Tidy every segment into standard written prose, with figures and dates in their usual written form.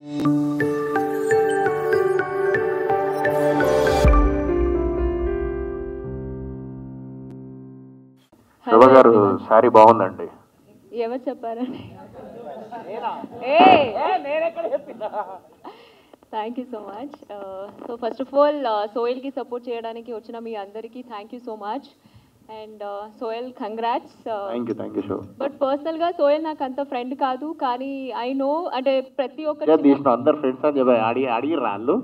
శోభ గారు సారీ బాగుందండి. ఎవరు చెప్పారండి? Thank you so much. So first of all సోయల్కి సపోర్ట్ చేయడానికి వచ్చిన మీ అందరికీ thank you so much. And Soyal congrats. Thank you. But పర్సనల్గా సోయల్ నాకు అంత ఫ్రెండ్ కాదు, కానీ ఐ నో అంటే ప్రతి ఒక్కరు అందరు ఫ్రెండ్స్ అని చెప్పి అడిగి రాళ్ళు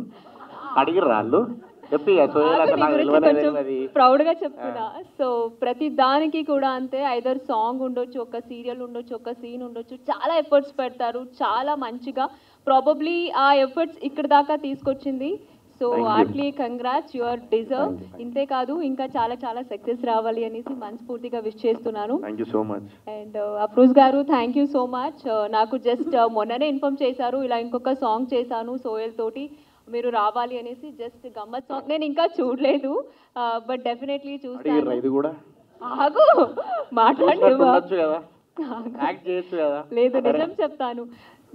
చెప్పి ప్రౌడ్ గా చెప్తున్నా. సో ప్రతి దానికి కూడా అంతే, ఐదర్ సాంగ్ ఉండొచ్చు, ఒక సీరియల్ ఉండొచ్చు, ఒక సీన్ ఉండొచ్చు, చాలా ఎఫర్ట్స్ పెడతారు చాలా మంచిగా. ప్రాబబ్లీ ఆ ఎఫర్ట్స్ ఇక్కడ దాకా తీసుకొచ్చింది. So heartily congrats, you are deserve. ఇంతే కాదు ఇంకా చాలా చాలా సక్సెస్ రావాలి అనేసి మనస్ఫూర్తిగా విష్ చేస్తున్నాను. Thank you so much. And Afroz గారు థ్యాంక్ యూ సో మచ్. నాకు జస్ట్ మొన్ననే ఇన్ఫార్మ్ చేశారు ఇలా ఇంకొక సాంగ్ చేశాను సోయల్ తోటి, మీరు రావాలి అనేసి. జస్ట్ గమ్మత్ సాంగ్, నేను ఇంకా చూడలేదు, బట్ డెఫినెట్లీ చూస్తాను. ఇది కూడా ఆగు మాట్లాడి కదా. లేదు నిజం చెప్తాను,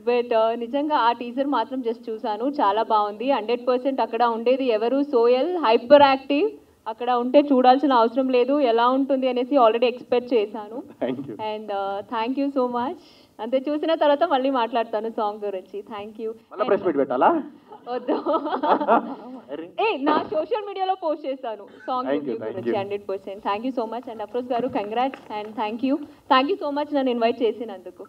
బట్ నిజంగా ఆ టీజర్ మాత్రం జస్ట్ చూశాను, చాలా బాగుంది. 100% అక్కడ ఉండేది ఎవరు? సోయల్ హైపర్ యాక్టివ్, అక్కడ ఉంటే చూడాల్సిన అవసరం లేదు ఎలా ఉంటుంది అనేసి ఆల్రెడీ ఎక్స్పెక్ట్ చేశాను. And thank you so much. అంతే, చూసిన తర్వాత మళ్ళీ మాట్లాడతాను సాంగ్ గురించి. Thank you. వద్దు, నా సోషల్ మీడియాలో పోస్ట్ చేస్తాను సాంగ్ గురించి 100%. Thank you so much. And Afroz garu congrats and thank you so much నన్ను ఇన్వైట్ చేసినందుకు.